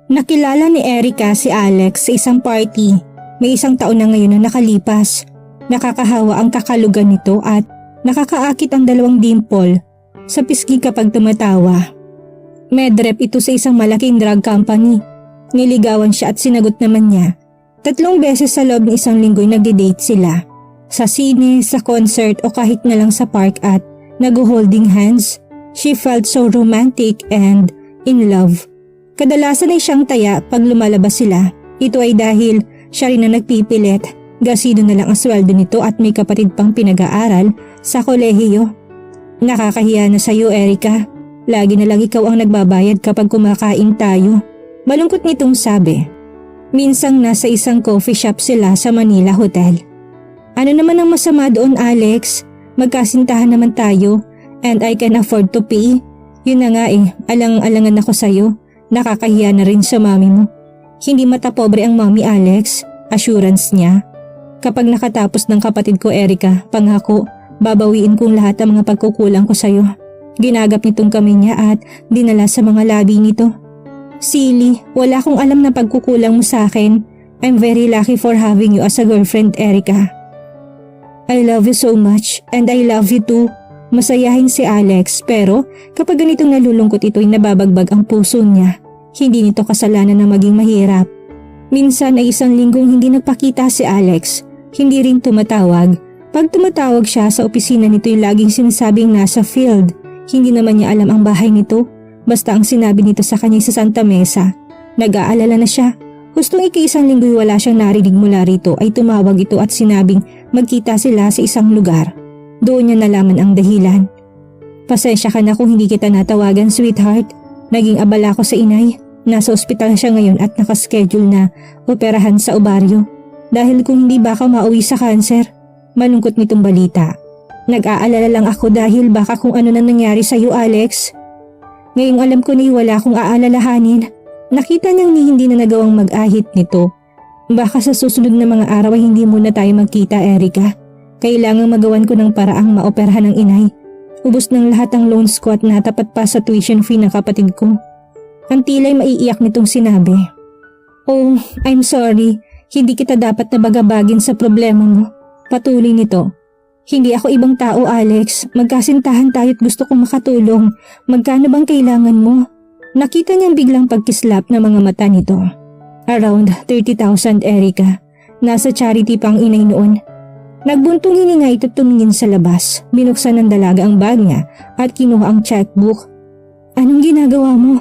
Nakilala ni Erica si Alex sa isang party. May 1 taon na ngayon na nakalipas. Nakakahawa ang kakalugan nito at nakakaakit ang 2 dimple sa pisngi kapag tumatawa. Medrep ito sa isang malaking drug company. Niligawan siya at sinagot naman niya. 3 beses sa loob ng 1 linggo'y nagde-date sila. Sa sine, sa concert o kahit na lang sa park at nag-holding hands. She felt so romantic and in love. Kadalasan ay siyang taya pag lumalabas sila. Ito ay dahil siya rin na nagpipilit. Gasido na lang ang sweldo nito at may kapatid pang pinag-aaral sa kolehiyo. Nakakahiya na sa iyo, Erica. Lagi na lang ikaw ang nagbabayad kapag kumakain tayo. Malungkot nitong sabi. Minsang nasa isang coffee shop sila sa Manila Hotel. Ano naman ang masama doon, Alex? Magkasintahan naman tayo and I can afford to pay. Yun na nga alang-alangan ako sa'yo. Nakakahiya na rin sa mami mo. Hindi matapobre ang mami, Alex. Assurance niya. Kapag nakatapos ng kapatid ko, Erica, pangako, babawiin kong lahat ang mga pagkukulang ko sa'yo. Ginagap nitong kamay niya at dinala sa mga labi nito. Silly, wala akong alam na pagkukulang mo sa akin. I'm very lucky for having you as a girlfriend, Erica. I love you so much and I love you too. Masayahin si Alex pero kapag ganitong nalulungkot ito'y nababagbag ang puso niya. Hindi nito kasalanan na maging mahirap. Minsan ay 1 linggong hindi nagpakita si Alex. Hindi rin tumatawag. Pag tumatawag siya sa opisina nito'y laging sinasabing nasa field. Hindi naman niya alam ang bahay nito. Basta ang sinabi nito sa kanya sa Santa Mesa. Nag-aalala na siya. Gustong ika-1 linggo'y wala siyang narinig mula rito ay tumawag ito at sinabing magkita sila sa isang lugar. Doon niya nalaman ang dahilan. Pasensya ka na kung hindi kita natawagan, sweetheart. Naging abala ko sa inay. Nasa ospital siya ngayon at nakaschedule na operahan sa ovaryo. Dahil kung hindi baka mauwi sa cancer. Malungkot nitong balita. Nag-aalala lang ako dahil baka kung ano na nangyari sa iyo, Alex. Ngayong alam ko na wala akong aalalahanin. Nakita niyang hindi na nagawang mag-ahit nito. Baka sa susunod na mga araw ay hindi muna tayo magkita, Erica. Kailangang magawan ko ng paraang maoperahan ng inay. Ubos ng lahat ang loans ko at natapat pa sa tuition fee ng kapatid ko. Ang tila'y maiiyak nitong sinabi. Oh, I'm sorry. Hindi kita dapat nabagabagin sa problema mo. Patuloy nito. Hindi ako ibang tao, Alex. Magkasintahan tayo at gusto kong makatulong. Magkano bang kailangan mo? Nakita niyang biglang pagkislap ng mga mata nito. Around 30,000, Erica. Nasa charity pang inay noon. Nagbuntong hininga ito tumingin sa labas. Binuksan ng dalaga ang bag niya at kinuha ang checkbook. Anong ginagawa mo?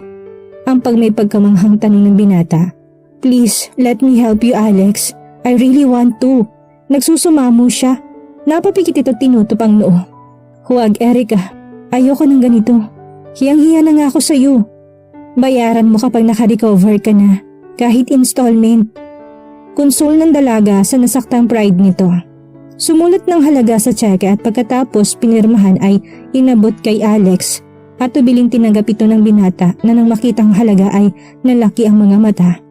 Ang may pagkamanghang tanong ng binata. Please, let me help you, Alex. I really want to. Nagsusumamo siya. Napapikit ito tinutup ang noo. Huwag, Erica. Ayoko ng ganito. Hiyang-hiya na nga ako sa iyo. Bayaran mo kapag naka-recover ka na. Kahit installment. Konsol ng dalaga sa nasaktang pride nito. Sumulat ng halaga sa tseke at pagkatapos pinirmahan ay inabot kay Alex at tubiling tinanggap ito ng binata na nang makitang halaga ay nalaki ang mga mata.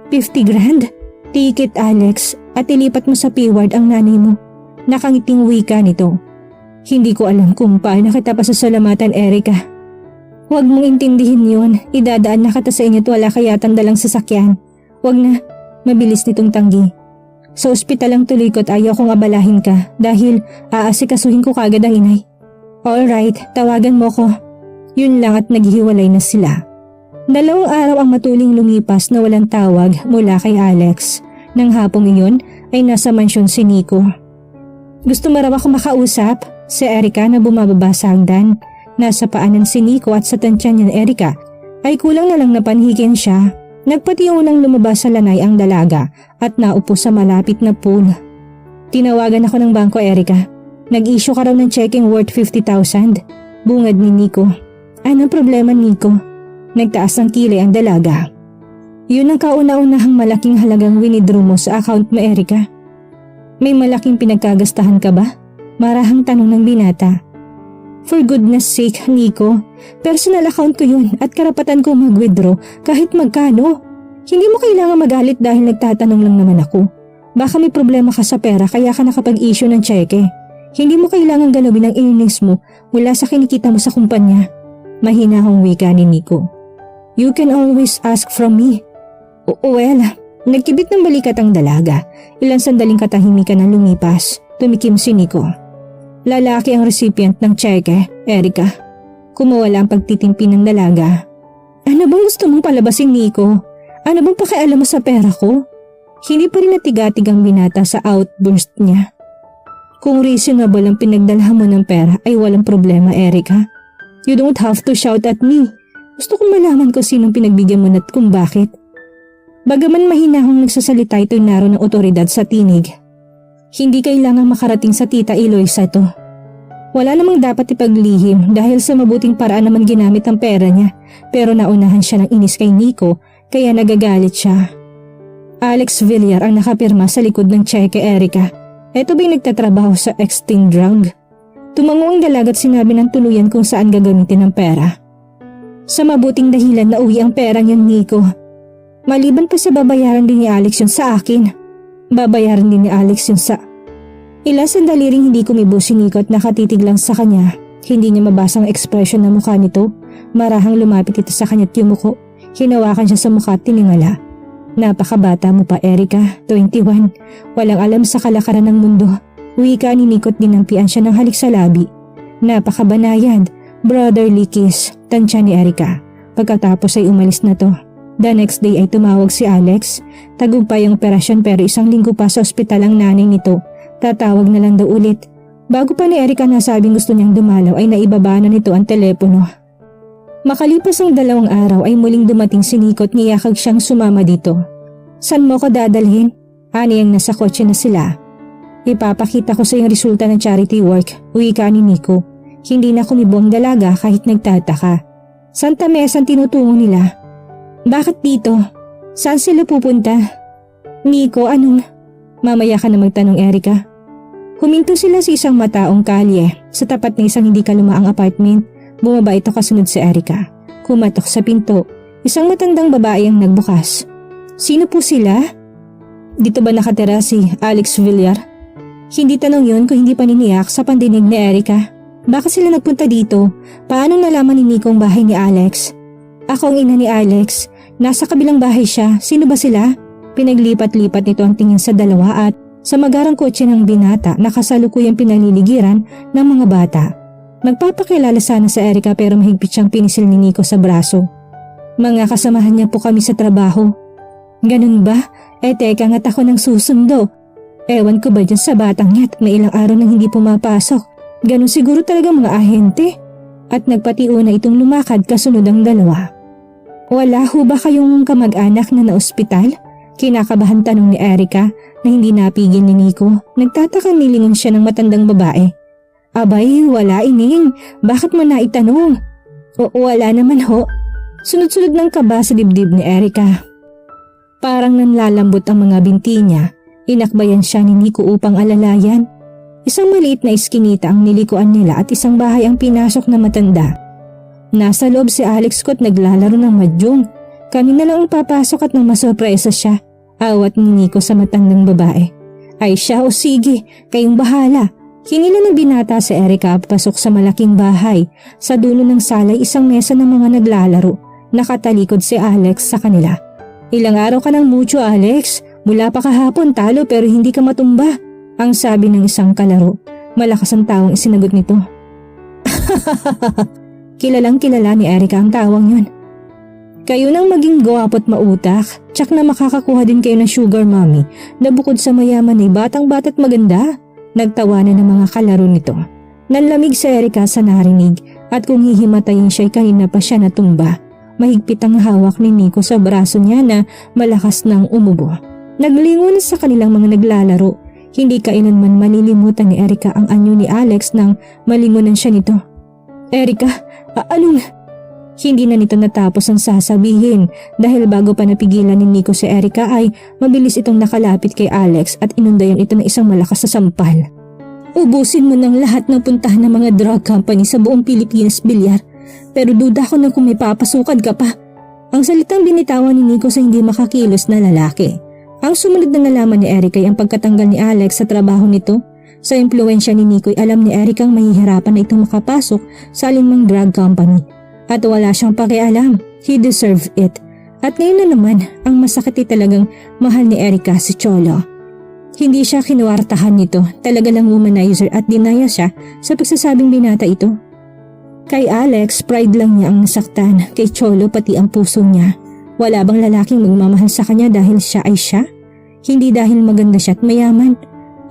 50 grand? Ticket, Alex, at ilipat mo sa P-ward ang nanay mo. Nakangiting wika nito. Hindi ko alam kung paano kita pasasalamatan, Erica. Huwag mong intindihin yon. Idadaan na kita sa inyo at wala kaya tandalang sasakyan. Huwag na. Mabilis nitong tanggi. Sa ospital ang tuloy ko at ayaw kong abalahin ka dahil aasikasuhin ko kagad ang inay. Alright, tawagan mo ko. Yun lang at naghihiwalay na sila. 2 araw ang matuling lumipas na walang tawag mula kay Alex. Nang hapong iyon ay nasa mansyon si Nico. Gusto mo raw ako makausap? Si Erica na bumababa sa hagdan. Nasa paanan si Nico at sa tansyan niya ni Erica ay kulang na lang napanhigin siya. Nagpatiunang lumabas sa lanay ang dalaga at naupo sa malapit na pool. Tinawagan ako ng bangko, Erica. Nag-issue ka raw ng checking worth 50,000. Bungad ni Nico. Anong problema, Nico? Nagtaas ng kilay ang dalaga. Yun ang kauna-unahang malaking halagang winidraw mo sa account mo, Erica. May malaking pinagkagastahan ka ba? Marahang tanong ng binata. For goodness sake, Nico. Personal account ko yun at karapatan ko mag-withdraw kahit magkano. Hindi mo kailangan magalit dahil nagtatanong lang naman ako. Baka may problema ka sa pera kaya ka nakapag-issue ng cheque. Hindi mo kailangan galawin ang earnings mo mula sa kinikita mo sa kumpanya. Mahinahong wika ni Nico. You can always ask from me. Well, nagkibit ng balikat ang dalaga. Ilang sandaling katahimikan na lumipas. Tumikim si Nico. Lalaki ang recipient ng cheque, Erica. Kumawala ang pagtitimpi ng dalaga. Ano bang gusto mong palabasin, Nico? Ano bang pakialam mo sa pera ko? Hindi pa rin natigatig ang binata sa outburst niya. Kung reasonable ang pinagdalhan mo ng pera ay walang problema, Erica. You don't have to shout at me. Gusto kong malaman ko sinong pinagbigyan mo at kung bakit. Bagaman mahinahong nagsasalita ito'y naroon ng otoridad sa tinig. Hindi kailangang makarating sa tita Eloisa ito. Wala namang dapat ipaglihim dahil sa mabuting paraan naman ginamit ang pera niya, pero naunahan siya ng inis kay Nico kaya nagagalit siya. Alex Villar ang nakapirma sa likod ng cheque, Erica. Ito ba'y nagtatrabaho sa extinct drug? Tumango ang dalaga at sinabi ng tuluyan kung saan gagamitin ang pera. Sa mabuting dahilan na uwi ang pera niyan, Nico. Maliban pa sa babayaran din ni Alex yun sa akin. Babayaran din ni Alex yun sa... Ilang sandali ring hindi kumibo si Nico at nakatitig lang sa kanya. Hindi niya mabasa ang ekspresyon ng mukha nito. Marahang lumapit ito sa kanya't yumuko. Hinawakan siya sa mukha at tiningala. Napakabata mo pa, Erica, 21. Walang alam sa kalakaran ng mundo. Wika ni Nico at dinampian siya ng halik sa labi. Napakabanayad, brotherly kiss, tansya ni Erica. Pagkatapos ay umalis na to. The next day ay tumawag si Alex. Tagumpay ang operasyon pero isang linggo pa sa ospital ang nanay nito. Tatawag na lang daw ulit. Bago pa ni Erica nasabing gusto niyang dumalaw ay naibaba na nito ang telepono. Makalipas ang 2 araw ay muling dumating si Nico at niyakag siyang sumama dito. San mo ko dadalhin? Ani ang nasa kotse na sila. Ipapakita ko sa iyong resulta ng charity work, wika ni Nico. Hindi na kumibo ang dalaga kahit nagtataka. Santa Mesa ang tinutungo nila. Bakit dito? Saan sila pupunta? Nico, anong... Mamaya ka na magtanong, Erica. Huminto sila sa isang mataong kalye. Sa tapat ng isang hindi kalumaang apartment, bumaba ito kasunod si Erica. Kumatok sa pinto. Isang matandang babae ang nagbukas. Sino po sila? Dito ba nakatira si Alex Villar? Hindi tanong yun kung hindi paniniyak sa pandinig ni Erica. Bakit sila nagpunta dito? Paano nalaman ni Nico ang bahay ni Alex? Ako ang ina ni Alex. Nasa kabilang bahay siya. Sino ba sila? Pinaglipat-lipat nito ang tingin sa dalawa at sa magarang kotse ng binata nakasalukuyang pinaliligiran ng mga bata. Magpapakilala sana sa Erica pero mahigpit siyang pinisil ni Nico sa braso. Mga kasamahan niya po kami sa trabaho. Ganun ba? Teka nga't ako nang susundo. Ewan ko ba dyan sa batang niya at may ilang araw nang hindi pumapasok. Ganun siguro talaga mga ahente. At nagpatiuna itong lumakad kasunod ang dalawa. Wala ho ba kayong kamag-anak na naospital? Kinakabahan tanong ni Erica na hindi napigil ni Nico. Nagtatakang nilingon siya ng matandang babae. Abay, wala ining. Bakit mo na itanong? Wala naman ho. Sunod-sunod ng kaba sa dibdib ni Erica. Parang nanlalambot ang mga binti niya. Inakbayan siya ni Nico upang alalayan. Isang maliit na iskinita ang nilikuan nila at isang bahay ang pinasok na matanda. Nasa loob si Alex ko at naglalaro ng mahjong. Kami na lang ang papasok at nang masurpresa siya. Awat ni Nico sa matandang babae. Ay siya o sige, kayong bahala. Hinila ng binata si Erica pasok sa malaking bahay. Sa dulo ng salay isang mesa ng mga naglalaro. Nakatalikod si Alex sa kanila. Ilang araw ka ng mucho, Alex. Mula pa kahapon talo pero hindi ka matumba. Ang sabi ng isang kalaro. Malakas ang tawang isinagot nito. Kilalang kilala ni Erica ang tawang yun. Kayo nang maging gwapo at mautak, tsak na makakakuha din kayo ng sugar mommy na bukod sa mayaman ay batang-bata at maganda. Nagtawanan ng mga kalaro nito. Nanlamig si Erica sa narinig at kung hihimatayin siya ay kanina pa siya natumba. Mahigpit ang hawak ni Nico sa braso niya na malakas nang umubo. Naglingon sa kanilang mga naglalaro. Hindi kailanman malilimutan ni Erica ang anyo ni Alex nang malingonan siya nito. Erica, anong... Hindi na nito natapos ang sasabihin dahil bago pa napigilan ni Nico si Erica ay mabilis itong nakalapit kay Alex at inundayan ito ng isang malakas na sampal. Ubusin mo ng lahat ng puntahan ng mga drug company sa buong Pilipinas, Villar. Pero duda ko na kung may papasukan ka pa. Ang salitang binitawan ni Nico sa hindi makakilos na lalaki. Ang sumunod na nalaman ni Erica ay ang pagkatanggal ni Alex sa trabaho nito. Sa impluensya ni Nico ay alam ni Erica ang mahihirapan na itong makapasok sa alinmang drug company. At wala siyang pakialam. He deserved it. At ngayon na naman, ang masakit ay talagang mahal ni Erica si Cholo. Hindi siya kinuwartahan nito, talaga lang womanizer at dinaya siya sa pagsasabing binata ito. Kay Alex, pride lang niya ang nasaktan, kay Cholo pati ang puso niya. Wala bang lalaking magmamahal sa kanya dahil siya ay siya? Hindi dahil maganda siya at mayaman.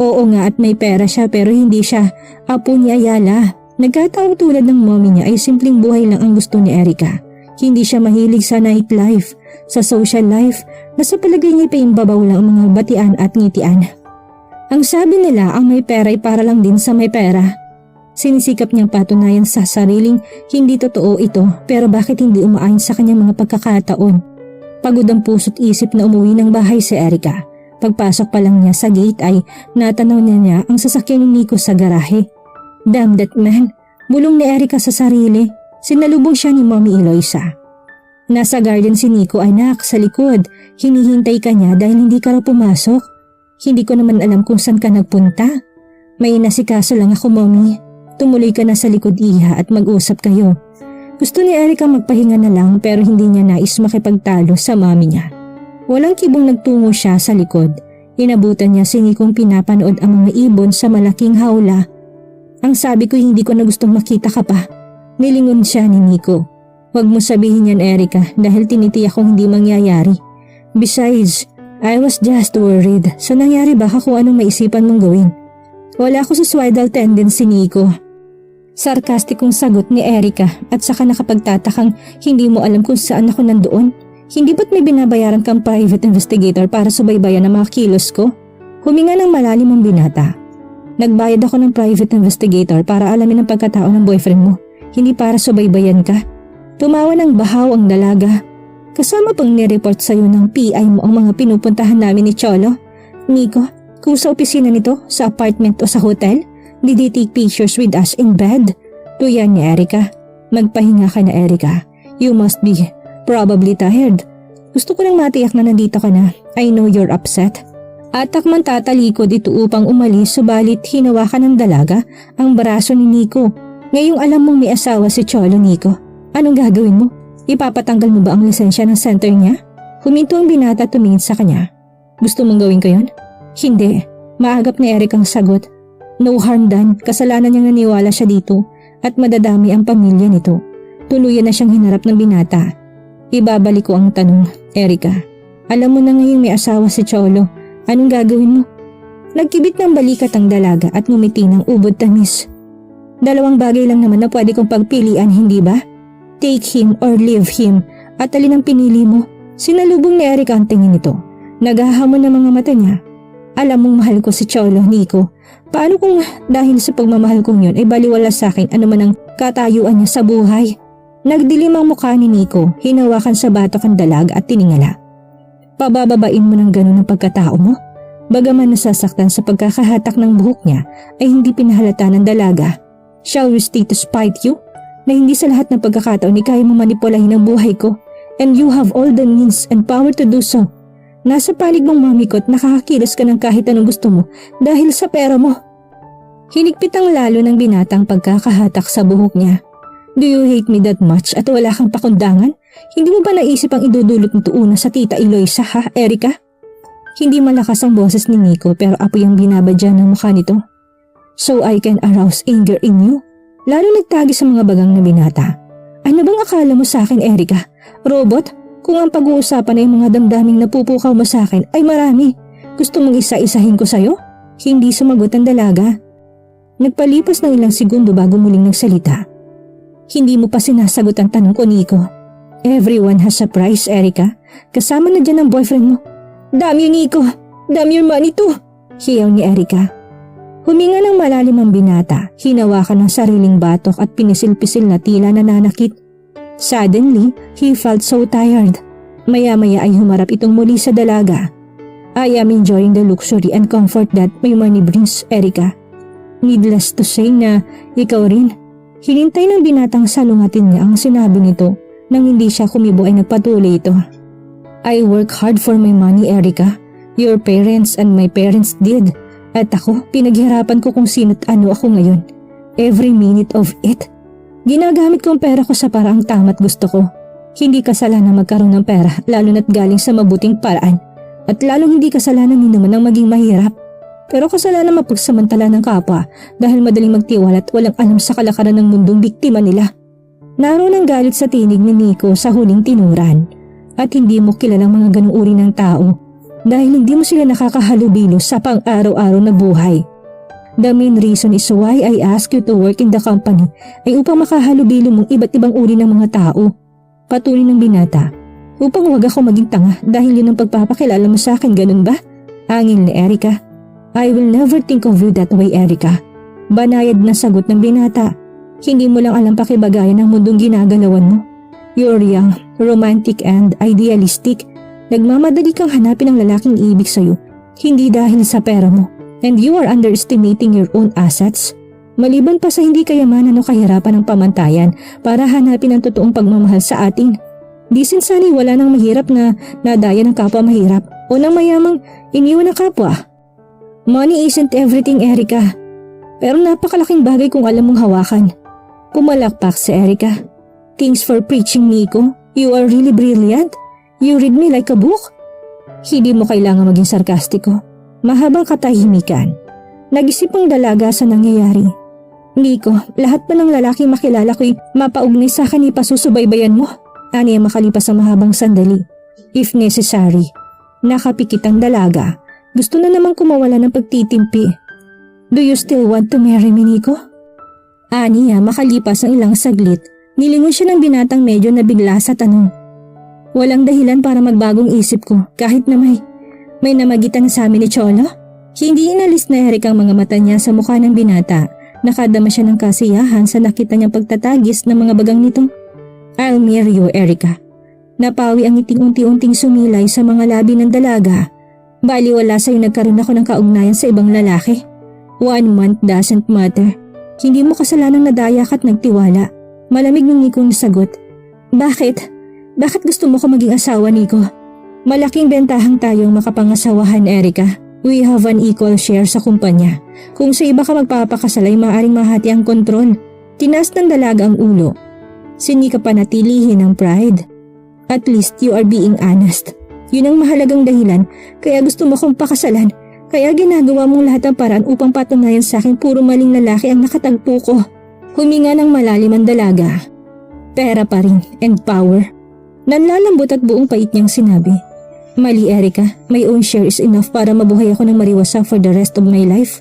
Oo nga at may pera siya pero hindi siya apo ni Ayala. Nagkataong tulad ng mommy niya ay simpleng buhay lang ang gusto ni Erica. Hindi siya mahilig sa nightlife, sa social life, na sa palagay niya paimbabaw lang ang mga batian at ngitian. Ang sabi nila ang may pera ay para lang din sa may pera. Sinisikap niyang patunayan sa sariling hindi totoo ito pero bakit hindi umaayon sa kanyang mga pagkakataon. Pagod ang puso't isip na umuwi ng bahay si Erica. Pagpasok pa lang niya sa gate ay natanaw niya ang sasakyan ni Nico sa garahe. Damn that man, bulong ni Erica sa sarili. Sinalubong siya ni Mommy Eloisa. Nasa garden si Nico anak sa likod. Hinihintay ka niya dahil hindi ka raw pumasok. Hindi ko naman alam kung saan ka nagpunta. May inasikaso lang ako Mommy. Tumuloy ka na sa likod iha at mag-usap kayo. Gusto ni Erica magpahinga na lang pero hindi niya nais makipagtalo sa mami niya. Walang kibong nagtungo siya sa likod. Inabutan niya si Nico'ng pinapanood ang mga ibon sa malaking hawla. Ang sabi ko hindi ko na gustong makita ka pa. Nilingon siya ni Nico. Huwag mo sabihin yan Erica dahil tinitiyak kong hindi mangyayari. Besides, I was just worried. So nangyari baka kung anong maisipan mong gawin. Wala ako sa suicidal tendency Nico. Sarkastikong sagot ni Erica at saka nakapagtatakang hindi mo alam kung saan ako nandoon. Hindi ba't may binabayaran kang private investigator para subaybayan ang mga kilos ko? Huminga ng malalim ang binata. Nagbayad ako ng private investigator para alamin ang pagkatao ng boyfriend mo. Hindi para subaybayan ka. Tumawa ng bahaw ang dalaga. Kasama pang nireport sa'yo ng PI mo ang mga pinupuntahan namin ni Cholo. Nico, kung sa opisina nito, sa apartment o sa hotel, did he take pictures with us in bed? Tuyan ni Erica. Magpahinga ka na Erica. You must be probably tired. Gusto ko lang matiyak na nandito ka na. I know you're upset. Atak man tatalikod ito upang umalis subalit hinawakan ng dalaga ang braso ni Nico. Ngayong alam mong may asawa si Cholo Nico, anong gagawin mo? Ipapatanggal mo ba ang lisensya ng center niya? Huminto ang binata tumingin sa kanya. Gusto mong gawin ko yun? Hindi. Maagap ni Eric ang sagot. No harm done, kasalanan niyang naniwala siya dito at madadami ang pamilya nito. Tuluyan na siyang hinarap ng binata. Ibabalik ko ang tanong, Erica. Alam mo na ngayong may asawa si Cholo. Anong gagawin mo? Nagkibit ng balikat ang dalaga at ngumiti ng ubod tamis. Dalawang bagay lang naman na pwede kong pagpilian, hindi ba? Take him or leave him. At alin ang pinili mo? Sinalubong ni Eric ang tingin nito. Naghahamon ng mga mata niya. Alam mong mahal ko si Cholo, Nico. Paano kung dahil sa pagmamahal kong yun ay baliwala sa akin ano man ang katayuan niya sa buhay? Nagdilim ang mukha ni Nico, hinawakan sa batok ang dalaga at tiningala. Pabababain mo ng ganun ang pagkatao mo? Bagaman nasasaktan sa pagkakahatak ng buhok niya ay hindi pinahalata ng dalaga. Shall we stay to spite you? Na hindi sa lahat ng pagkakataon ni kaya mo manipulahin ang buhay ko and you have all the means and power to do so. Nasa panig mong mamikot nakakakilos ka ng kahit anong gusto mo dahil sa pera mo. Hinigpit ang lalo ng binatang pagkakahatak sa buhok niya. Do you hate me that much at wala kang pakundangan? Hindi mo ba naisip ang idudulot nito una sa tita Eloisa ha, Erica? Hindi malakas ang boses ni Nico pero apoy ang binabadya ng mukha nito. So I can arouse anger in you? Lalo nagtagi sa mga bagang na binata. Ano bang akala mo sa akin, Erica? Robot? Kung ang pag-uusapan ay mga damdaming napupukaw mo sa akin ay marami. Gusto mong isa-isahin ko sa'yo? Hindi sumagot ang dalaga. Nagpalipas ng ilang segundo bago muling nagsalita. Hindi mo pa sinasagot ang tanong ko, Nico. Everyone has a price, Erica. Kasama na dyan ang boyfriend mo. Damn you, Nico! Damn your money too! Hiyaw ni Erica. Huminga ng malalim ang binata, hinawakan ng sariling batok at pinisil-pisil na tila nananakit. Suddenly, he felt so tired. Maya-maya ay humarap itong muli sa dalaga. I am enjoying the luxury and comfort that my money brings, Erica. Needless to say na ikaw rin. Hinintay ng binatang salungatin niya ang sinabi nito nang hindi siya kumibo ay nagpatuloy ito. I work hard for my money, Erica. Your parents and my parents did. At ako, pinaghirapan ko kung sino't ano ako ngayon. Every minute of it. Ginagamit ko ang pera ko sa paraang tama at gusto ko. Hindi kasalanan magkaroon ng pera lalo na't galing sa mabuting paraan. At lalong hindi kasalanan din naman ang maging mahirap. Pero kasalanan mapagsamantala ng kapwa dahil madaling magtiwala at walang alam sa kalakaran ng mundong biktima nila. Naroon ang galit sa tinig ni Nico sa huling tinuran. At hindi mo kilalang mga ganung uri ng tao dahil hindi mo sila nakakahalubilo sa pang-araw-araw na buhay. The main reason is why I ask you to work in the company ay upang makahalubilo mong iba't ibang uri ng mga tao. Patuloy ng binata. Upang wag ako maging tanga dahil yun ang pagpapakilala mo sa akin, ganun ba? Angin ni Erica. I will never think of you that way, Erica. Banayad na sagot ng binata. Hindi mo lang alam pakibagayan ng mundong ginagalawan mo. You're young, romantic and idealistic. Nagmamadali kang hanapin ang lalaking ibig sa'yo, hindi dahil sa pera mo. And you are underestimating your own assets. Maliban pa sa hindi kayamanan o kahirapan ng pamantayan para hanapin ang totoong pagmamahal sa atin. Di sinsanay wala nang mahirap na nadaya ng kapwa mahirap o nang mayamang iniwan ng kapwa. Money isn't everything, Erica. Pero napakalaking bagay kung alam mong hawakan. Pumalakpak si Erica. Thanks for preaching, Nico. You are really brilliant. You read me like a book. Hindi mo kailangan maging sarkastiko. Mahabang katahimikan. Nag-isip ang dalaga sa nangyayari. Nico, lahat pa ng lalaki makilala ko'y mapaugnay sa akin ipasusubaybayan mo. Aniya makalipas ang mahabang sandali. If necessary. Nakapikit ang dalaga. Gusto na namang kumawala ng pagtitimpi. Do you still want to marry me, Nico? Aniya makalipas ang ilang saglit. Nilingon siya ng binatang medyo nabigla sa tanong. Walang dahilan para magbagong isip ko kahit na may namagitan sa amin ni Cholo. Hindi inalis na Eric ang mga mata niya sa mukha ng binata. Nakadama siya ng kasiyahan sa nakita niyang pagtatagis ng mga bagang nito. I'll marry you, Erica. Napawi ang ngiting unti-unting sumilay sa mga labi ng dalaga. Baliwala sa'yo nagkaroon ako ng kaugnayan sa ibang lalaki. 1 month doesn't matter. Hindi mo kasalanang nadayak at nagtiwala. Malamig ng Nico sagot. Bakit? Bakit gusto mo ko maging asawa, Nico? Malaking bentahang tayong makapangasawahan, Erica. We have an equal share sa kumpanya. Kung sa iba ka magpapakasal ay maaaring mahati ang kontrol. Tinaas ng dalaga ang ulo. Hindi ka panatilihin ng pride. At least you are being honest. Yun ang mahalagang dahilan kaya gusto mo kong pakasalan. Kaya ginagawa mong lahat ng paraan upang patunayan sa akin puro maling lalaki ang nakatagpo ko. Huminga ng malalim ang dalaga. Pera pa rin and power. Nanlalambot at buong pait niyang sinabi. Mali, Erica. My own share is enough para mabuhay ako ng mariwasa for the rest of my life.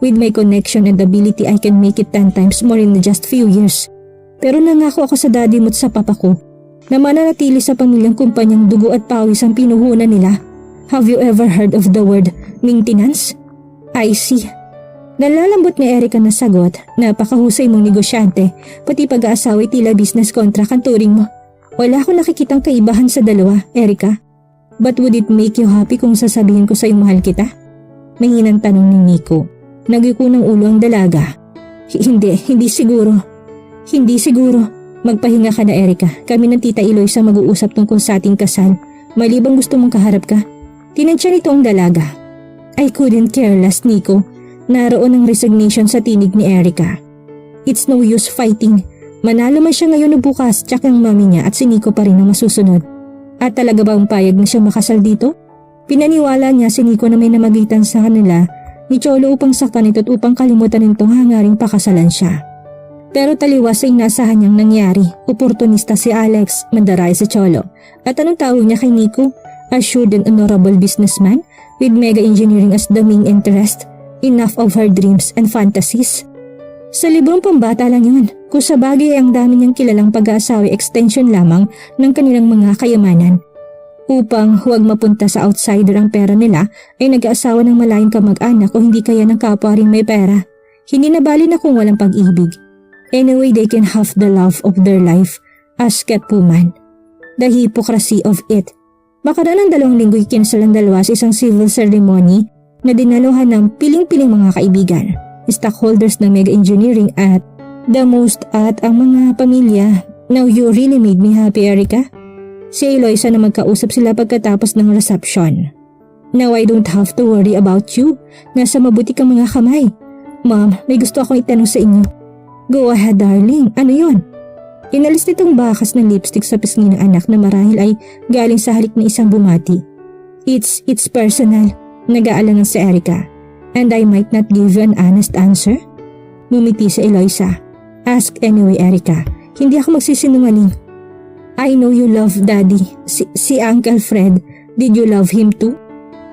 With my connection and ability, I can make it 10 times more in just few years. Pero nangako ako sa daddy mo at sa papa ko na mananatili sa pamilyang kumpanyang dugo at pawis ang pinuhunan nila. Have you ever heard of the word maintenance? I see. Nalalambot ni Erica na sagot. Napakahusay mong negosyante, pati pag-aasawa'y tila business contract ang turing mo. Wala akong nakikitang kaibahan sa dalawa, Erica. But would it make you happy kung sasabihin ko sa'yo mahal kita? Mahinang tanong ni Nico. Nagiko ng ulo ang dalaga. Hindi siguro. Hindi siguro. Magpahinga ka na, Erica. Kami ng Tita Eloisa mag-uusap tungkol sa ating kasal. Malibang gusto mong kaharap ka. Tinansya nito ang dalaga. I couldn't care less, Nico. Naroon ang resignation sa tinig ni Erica. It's no use fighting. Manalo man siya ngayon o bukas, tsak ang mami niya at si Nico pa rin ang masusunod. At talaga ba ang payag na siya makasal dito? Pinaniwala niya si Nico na may namagitan sa kanila ni Cholo upang saktan ito at upang kalimutan nitong hangaring pakasalan siya. Pero taliwas sa inasahan niyang nangyari, oportunista si Alex, mandaray sa Cholo. At anong tawag niya kay Nico? A shrewd and honorable businessman with mega engineering as the main interest. Enough of her dreams and fantasies. Sa librong pambata lang yun, kung sa bagay ang dami niyang kilalang pag-aasawa extension lamang ng kanilang mga kayamanan. Upang huwag mapunta sa outsider ang pera nila ay nag-aasawa ng malayong kamag-anak o hindi kaya ng kapwa rin may pera. Hindi nabali na kung walang pag-ibig. Anyway, they can have the love of their life as Catwoman. The hypocrisy of it. Makaraan ng 2 linggo'y kinsal ang dalawa sa isang civil ceremony na dinaluhan ng piling-piling mga kaibigan, stockholders ng Mega Engineering at the most at ang mga pamilya. Now you really made me happy, Erica. Si Eloisa na magkausap sila pagkatapos ng reception. Now I don't have to worry about you. Nasa mabuti kang mga kamay. Ma'am, may gusto akong itanong sa inyo. Go ahead darling, ano yon? Inalis nitong bakas ng lipstick sa pisngi ng anak na marahil ay galing sa halik na isang bumati. It's personal, nag-aalangan si Erica. And I might not give you an honest answer? Ngumiti si Eloisa. Ask anyway Erica, hindi ako magsisinungaling. I know you love daddy, si Uncle Fred, did you love him too?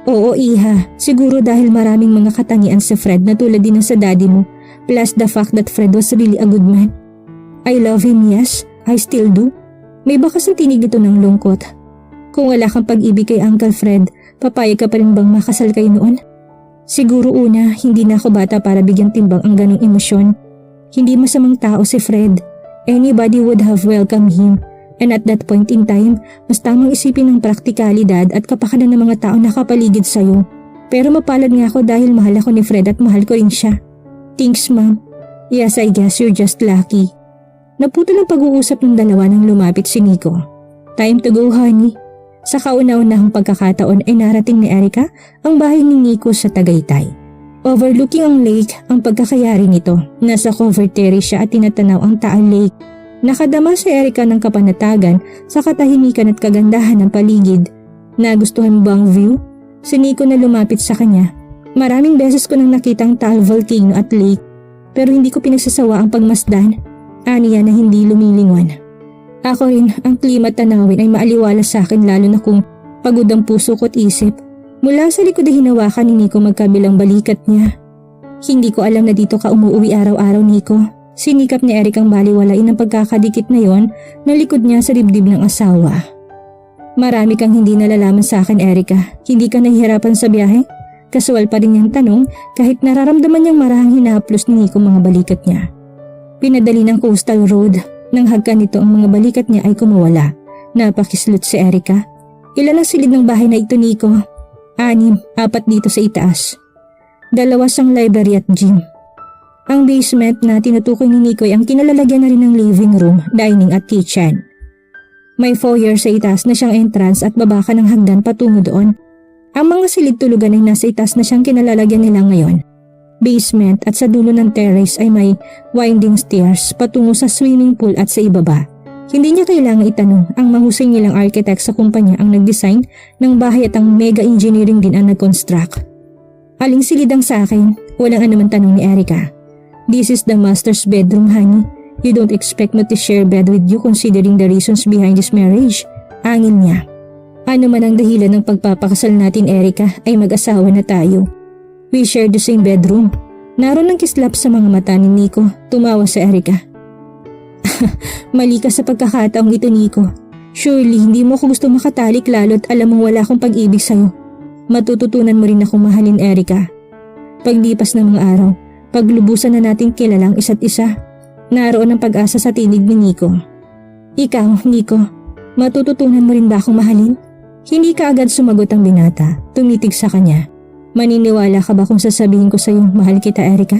Oo iha, siguro dahil maraming mga katangian si Fred na tulad din ng sa daddy mo, plus the fact that Fred was really a good man. I love him, yes, I still do. May bakas ang tinig dito ng lungkot. Kung wala kang pag-ibig kay Uncle Fred, papayag ka pa rin bang makasal kayo noon? Siguro una, hindi na ako bata para bigyan timbang ang ganong emosyon. Hindi masamang tao si Fred. Anybody would have welcomed him. And at that point in time, mas tamang isipin ng praktikalidad at kapakanan ng mga tao na kapaligid sa'yo. Pero mapalad nga ako dahil mahal ako ni Fred at mahal ko rin siya. Thanks ma'am. Yes, I guess you're just lucky. Naputol ang pag-uusap ng dalawa nang lumapit si Nico. Time to go honey. Sa kauna-unahang pagkakataon ay narating ni Erica ang bahay ni Nico sa Tagaytay. Overlooking ang lake ang pagkakayari nito. Nasa covered terrace siya at tinatanaw ang Taal Lake. Nakadama si Erica ng kapanatagan sa katahimikan at kagandahan ng paligid. Nagustuhan mo ba ang view? Si Nico na lumapit sa kanya. Maraming beses ko nang nakita ang Taal Volcano at lake pero hindi ko pinagsasawa ang pagmasdan. Aniya na hindi lumilingon. Ako rin, ang klima at tanawin ay maaliwala sa akin lalo na kung pagod ang puso ko at isip. Mula sa likod ay hinawakan ni Nico magkabilang balikat niya. Hindi ko alam na dito ka umuwi araw-araw Nico. Sinikap ni Eric ang baliwalain ng pagkakadikit na yon na likod niya sa dibdib ng asawa. Marami kang hindi nalalaman sa akin Erica. Hindi ka nahihirapan sa biyahe? Kasual pa rin niyang tanong kahit nararamdaman niyang marahang hinahaplos ni Nico mga balikat niya. Pinadali ng coastal road. Nang hagkan nito ang mga balikat niya ay kumawala. Napakislot si Erica. Ilan ang silid ng bahay na ito Nico? 6, 4 dito sa itaas. 2 sang library at gym. Ang basement na tinutukoy ni Nico ay ang kinalalagyan na rin ng living room, dining at kitchen. May foyer sa itaas na siyang entrance at baba ka ng hagdan patungo doon. Ang mga silid tulugan ay nasa itaas na siyang kinalalagyan nila ngayon. Basement at sa dulo ng terrace ay may winding stairs patungo sa swimming pool at sa ibaba. Hindi niya kailangang itanong, ang mahusay nilang architect sa kumpanya ang nag-design ng bahay at ang mega engineering din ang nag-construct. Aling silid ang sa akin, walang anumang tanong ni Erica. This is the master's bedroom honey. You don't expect me to share bed with you considering the reasons behind this marriage. Angin niya. Ano man ang dahilan ng pagpapakasal natin Erica ay mag-asawa na tayo. We share the same bedroom. Naroon ang kislap sa mga mata ni Nico. Tumawa si Erica. Mali ka sa pagkakataong ito Nico. Surely hindi mo ako gusto makatalik lalo at alam mong wala akong pag-ibig sa'yo. Matututunan mo rin akong mahalin Erica. Paglipas ng mga araw, paglubusan na natin kilala ang isa't isa. Naroon ang pag-asa sa tinig ni Nico. Ikaw, Nico, matututunan mo rin ba akong mahalin? Hindi ka agad sumagot ang binata. Tumitig sa kanya. Maniniwala ka ba kung sasabihin ko sa'yo mahal kita Erica?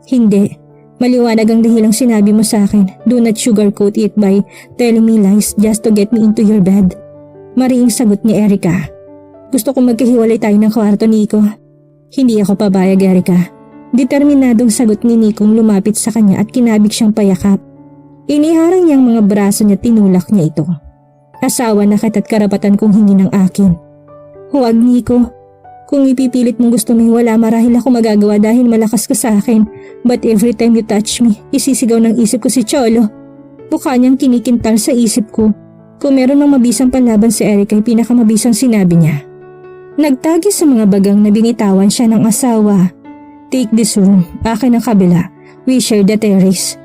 Hindi. Maliwanag ang dahilang sinabi mo sa akin. Do not sugarcoat it by telling me lies just to get me into your bed. Mariing sagot ni Erica. Gusto kong magkahiwalay tayo ng kwarto Nico. Hindi ako pabayag Erica. Determinadong sagot ni Nico lumapit sa kanya at kinabig siyang payakap. Iniharang niyang mga braso niya tinulak niya ito. Asawa na kita't karapatan kong hingin ng akin. Huwag Nico. Kung ipipilit mong gusto mo wala marahil ako magagawa dahil malakas ka sa akin. But every time you touch me, isisigaw ng isip ko si Cholo. Mukha niyang kinikintal sa isip ko. Kung meron mang mabisang panlaban si Eric ay pinakamabisang sinabi niya. Nagtagi sa mga bagang na binitawan siya ng asawa. Take this room, akin ang kabila. We share the terrace.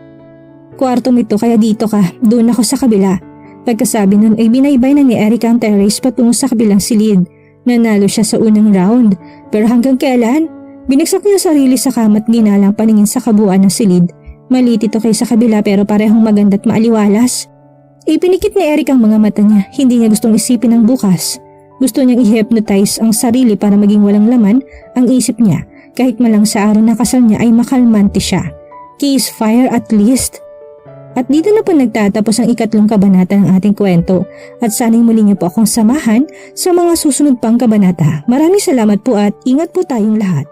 Kwarto mo ito kaya dito ka, doon ako sa kabila. Pagkasabi nun ay binaybay na ni Eric ang terrace patungo sa kabilang silid. Nanalo siya sa unang round pero hanggang kailan? Binagsak niya sarili sa kamat ginalang paningin sa kabuuan ng silid. Maliit ito kaysa kabila pero parehong maganda at maaliwalas. Ipinikit ni Eric ang mga mata niya, hindi niya gustong isipin ang bukas. Gusto niyang i-hypnotize ang sarili para maging walang laman ang isip niya kahit malang sa araw na kasal niya ay makalmante siya. Kiss fire at least. At dito na po nagtatapos ang 3 kabanata ng ating kwento at sana'y muli niyo po akong samahan sa mga susunod pang kabanata. Maraming salamat po at ingat po tayong lahat.